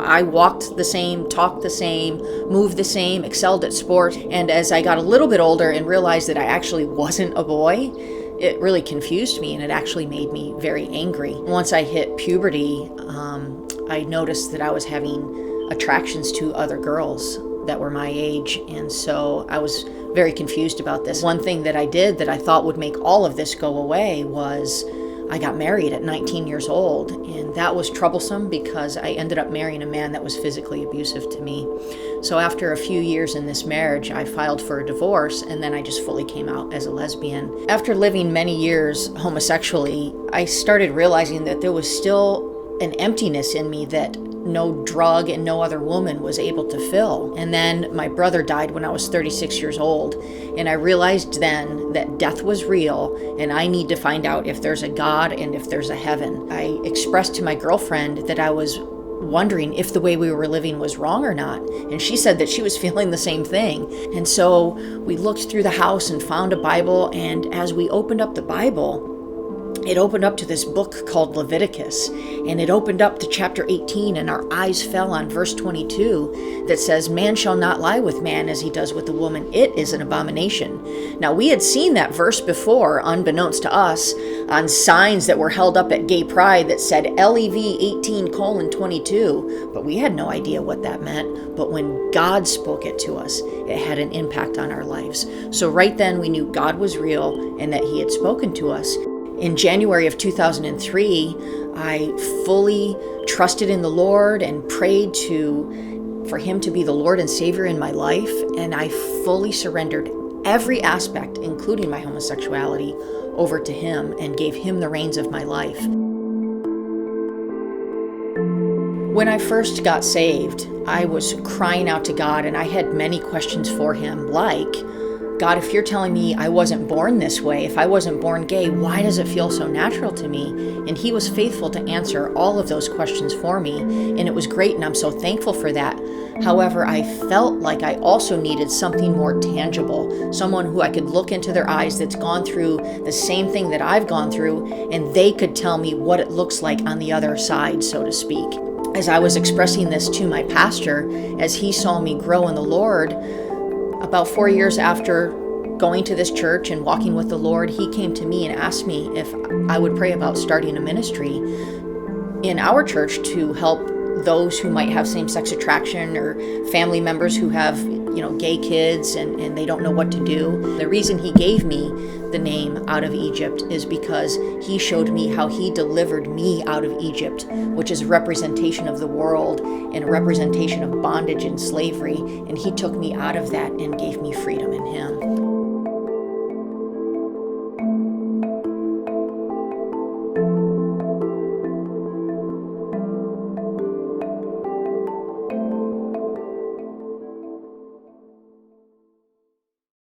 I walked the same, talked the same, moved the same, excelled at sport. And as I got a little bit older and realized that I actually wasn't a boy, it really confused me, and it actually made me very angry. Once I hit puberty, I noticed that I was having attractions to other girls that were my age, and so I was very confused about this. One thing that I did that I thought would make all of this go away was I got married at 19 years old, and that was troublesome because I ended up marrying a man that was physically abusive to me. So after a few years in this marriage, I filed for a divorce, and then I just fully came out as a lesbian. After living many years homosexually, I started realizing that there was still an emptiness in me that no drug and no other woman was able to fill. And then my brother died when I was 36 years old, and I realized then that death was real, and I need to find out if there's a God and if there's a heaven. I expressed to my girlfriend that I was wondering if the way we were living was wrong or not, and she said that she was feeling the same thing. And so we looked through the house and found a Bible, and as we opened up the Bible, it opened up to this book called Leviticus, and it opened up to chapter 18, and our eyes fell on verse 22 that says, "Man shall not lie with man as he does with the woman. It is an abomination." Now, we had seen that verse before, unbeknownst to us, on signs that were held up at Gay Pride that said LEV 18:22, but we had no idea what that meant. But when God spoke it to us, it had an impact on our lives. So right then we knew God was real and that he had spoken to us. In January of 2003, I fully trusted in the Lord and prayed for him to be the Lord and Savior in my life, and I fully surrendered every aspect, including my homosexuality, over to him and gave him the reins of my life. When I first got saved, I was crying out to God, and I had many questions for him, like, God, if you're telling me I wasn't born this way, if I wasn't born gay, why does it feel so natural to me? And he was faithful to answer all of those questions for me, and it was great, and I'm so thankful for that. However, I felt like I also needed something more tangible, someone who I could look into their eyes that's gone through the same thing that I've gone through, and they could tell me what it looks like on the other side, so to speak. As I was expressing this to my pastor, as he saw me grow in the Lord, about 4 years after going to this church and walking with the Lord, he came to me and asked me if I would pray about starting a ministry in our church to help those who might have same-sex attraction or family members who have, gay kids and they don't know what to do. The reason he gave me the name Out of Egypt is because he showed me how he delivered me out of Egypt, which is a representation of the world and a representation of bondage and slavery, and he took me out of that and gave me freedom in him.